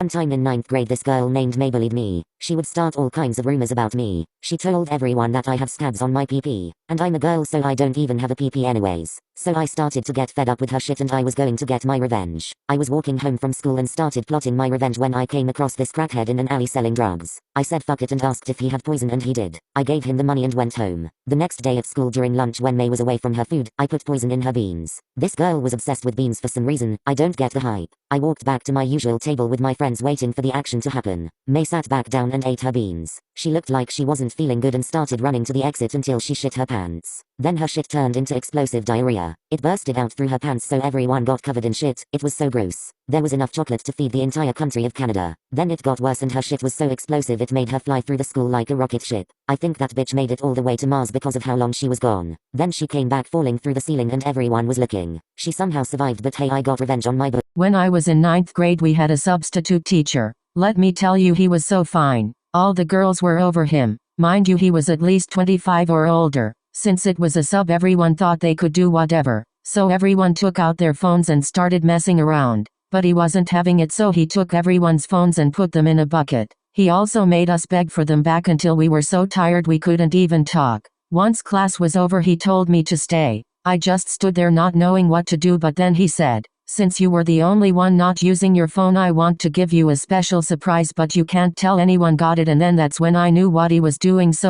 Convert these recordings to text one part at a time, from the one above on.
Sometime in ninth grade this girl named May bullied me. She would start all kinds of rumors about me. She told everyone that I have scabs on my PP. And I'm a girl so I don't even have a PP anyways. So I started to get fed up with her shit and I was going to get my revenge. I was walking home from school and started plotting my revenge when I came across this crackhead in an alley selling drugs. I said fuck it and asked if he had poison and he did. I gave him the money and went home. The next day at school during lunch when May was away from her food, I put poison in her beans. This girl was obsessed with beans for some reason. I don't get the hype. I walked back to my usual table with my friends waiting for the action to happen. May sat back down and ate her beans. She looked like she wasn't feeling good and started running to the exit until she shit her pants. Then her shit turned into explosive diarrhea. It bursted out through her pants so everyone got covered in shit. It was so gross. There was enough chocolate to feed the entire country of Canada. Then it got worse and her shit was so explosive it made her fly through the school like a rocket ship. I think that bitch made it all the way to Mars because of how long she was gone. Then she came back falling through the ceiling and everyone was looking. She somehow survived but hey I got revenge on my butt. When I was in ninth grade we had a substitute teacher. Let me tell you he was so fine. All the girls were over him. Mind you he was at least 25 or older. Since it was a sub everyone thought they could do whatever. So everyone took out their phones and started messing around. But he wasn't having it so he took everyone's phones and put them in a bucket. He also made us beg for them back until we were so tired we couldn't even talk. Once class was over he told me to stay. I just stood there not knowing what to do but then he said, "Since you were the only one not using your phone I want to give you a special surprise but you can't tell anyone got it," and then that's when I knew what he was doing. So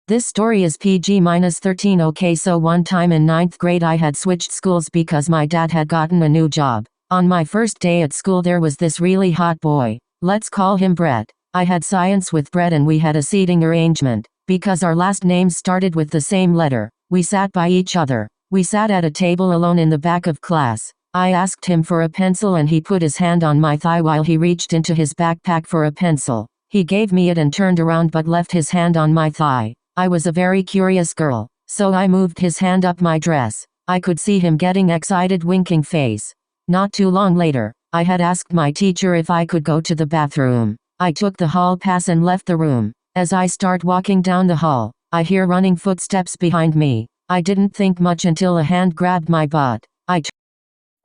this story is PG-13. Okay, so one time in ninth grade I had switched schools because my dad had gotten a new job. On my first day at school there was this really hot boy. Let's call him Brett. I had science with Brett and we had a seating arrangement. Because our last names started with the same letter, we sat by each other. We sat at a table alone in the back of class. I asked him for a pencil and he put his hand on my thigh while he reached into his backpack for a pencil. He gave me it and turned around but left his hand on my thigh. I was a very curious girl, so I moved his hand up my dress. I could see him getting excited, winking face. Not too long later, I had asked my teacher if I could go to the bathroom. I took the hall pass and left the room. As I start walking down the hall, I hear running footsteps behind me. I didn't think much until a hand grabbed my butt.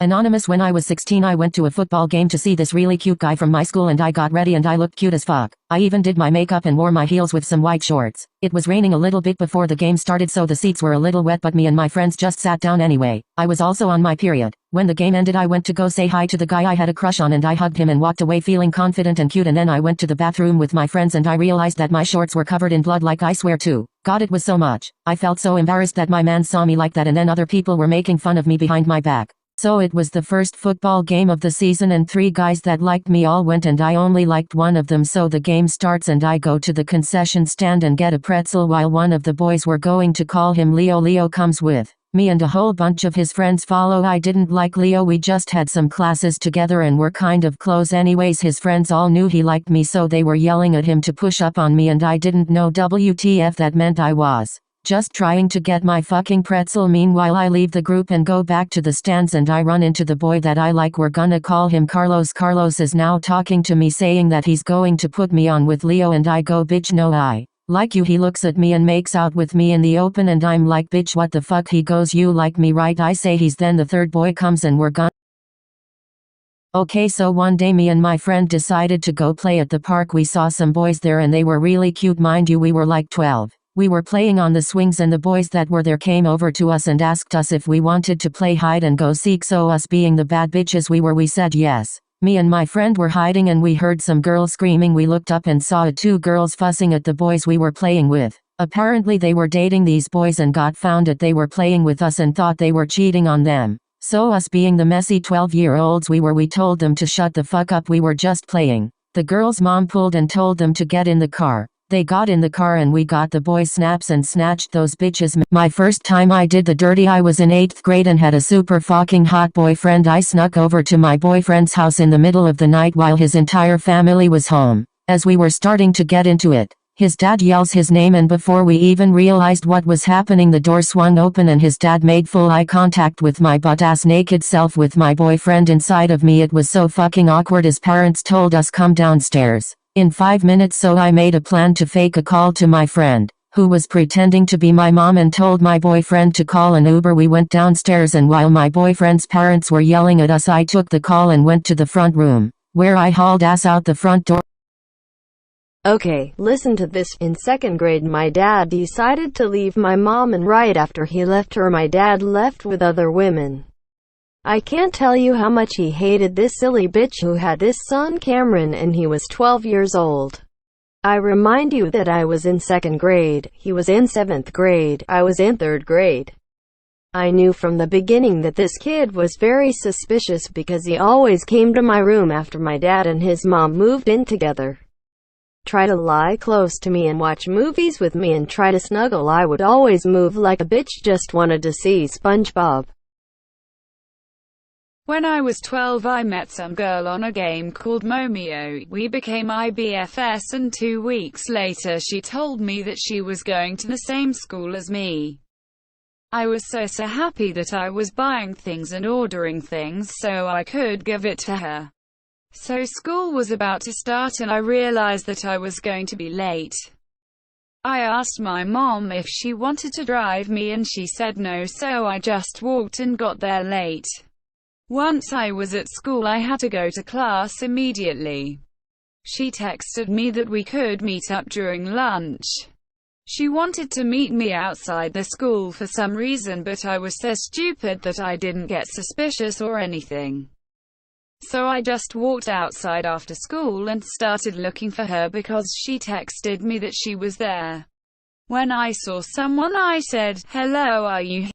Anonymous. When I was 16 I went to a football game to see this really cute guy from my school and I got ready and I looked cute as fuck. I even did my makeup and wore my heels with some white shorts. It was raining a little bit before the game started so the seats were a little wet but me and my friends just sat down anyway. I was also on my period. When the game ended I went to go say hi to the guy I had a crush on and I hugged him and walked away feeling confident and cute, and then I went to the bathroom with my friends and I realized that my shorts were covered in blood, like I swear to God it was so much. I felt so embarrassed that my man saw me like that and then other people were making fun of me behind my back. So it was the first football game of the season and 3 guys that liked me all went and I only liked one of them, so the game starts and I go to the concession stand and get a pretzel while one of the boys were going to call him Leo. Leo comes with me and a whole bunch of his friends follow. I didn't like Leo, we just had some classes together and were kind of close anyways. His friends all knew he liked me so they were yelling at him to push up on me and I didn't know WTF that meant. I was just trying to get my fucking pretzel. Meanwhile I leave the group and go back to the stands and I run into the boy that I like. We're gonna call him Carlos. Carlos is now talking to me saying that he's going to put me on with Leo and I go, bitch no I like you. He looks at me and makes out with me in the open and I'm like, bitch what the fuck? He goes, you like me right? I say he's. Then the third boy comes and we're gonna. Okay, so one day me and my friend decided to go play at the park. We saw some boys there and they were really cute. Mind you we were like 12. We were playing on the swings and the boys that were there came over to us and asked us if we wanted to play hide and go seek, so us being the bad bitches we said yes. Me and my friend were hiding and we heard some girls screaming. We looked up and saw 2 girls fussing at the boys we were playing with. Apparently they were dating these boys and got found that they were playing with us and thought they were cheating on them. So us being the messy 12-year-olds we told them to shut the fuck up, we were just playing. The girl's mom pulled and told them to get in the car. They got in the car and we got the boys' snaps and snatched those bitches. My first time I did the dirty, I was in 8th grade and had a super fucking hot boyfriend. I snuck over to my boyfriend's house in the middle of the night while his entire family was home. As we were starting to get into it, his dad yells his name and before we even realized what was happening the door swung open and his dad made full eye contact with my butt-ass naked self with my boyfriend inside of me. It was so fucking awkward. His parents told us come downstairs in 5 minutes, so I made a plan to fake a call to my friend, who was pretending to be my mom, and told my boyfriend to call an Uber. We went downstairs and while my boyfriend's parents were yelling at us I took the call and went to the front room. where I hauled ass out the front door. Okay, listen to this. In second grade, my dad decided to leave my mom, and right after he left her, my dad left with other women. I can't tell you how much he hated this silly bitch who had this son Cameron, and he was 12 years old. I remind you that I was in second grade, he was in 7th grade, I was in 3rd grade. I knew from the beginning that this kid was very suspicious because he always came to my room after my dad and his mom moved in together. Try to lie close to me and watch movies with me and try to snuggle. I would always move like a bitch, just wanted to see SpongeBob. When I was 12, I met some girl on a game called Momeo. We became IBFS, and 2 weeks later she told me that she was going to the same school as me. I was so happy that I was buying things and ordering things so I could give it to her. So school was about to start and I realized that I was going to be late. I asked my mom if she wanted to drive me and she said no, so I just walked and got there late. Once I was at school, I had to go to class immediately. She texted me that we could meet up during lunch. She wanted to meet me outside the school for some reason, but I was so stupid that I didn't get suspicious or anything. So I just walked outside after school and started looking for her because she texted me that she was there. When I saw someone, I said, "Hello, are you here?"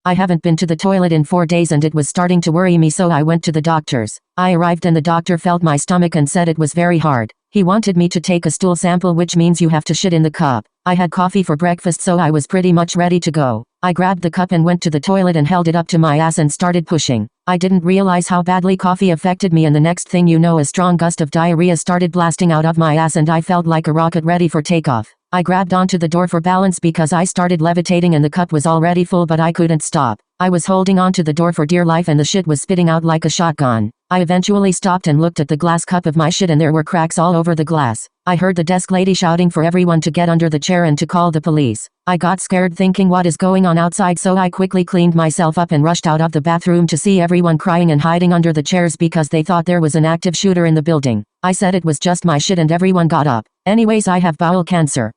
I haven't been to the toilet in 4 days and it was starting to worry me, so I went to the doctor's. I arrived and the doctor felt my stomach and said it was very hard. He wanted me to take a stool sample, which means you have to shit in the cup. I had coffee for breakfast, so I was pretty much ready to go. I grabbed the cup and went to the toilet and held it up to my ass and started pushing. I didn't realize how badly coffee affected me, and the next thing you know, a strong gust of diarrhea started blasting out of my ass and I felt like a rocket ready for takeoff. I grabbed onto the door for balance because I started levitating and the cup was already full, but I couldn't stop. I was holding onto the door for dear life and the shit was spitting out like a shotgun. I eventually stopped and looked at the glass cup of my shit and there were cracks all over the glass. I heard the desk lady shouting for everyone to get under the chair and to call the police. I got scared thinking what is going on outside, so I quickly cleaned myself up and rushed out of the bathroom to see everyone crying and hiding under the chairs because they thought there was an active shooter in the building. I said it was just my shit and everyone got up. Anyways, I have bowel cancer.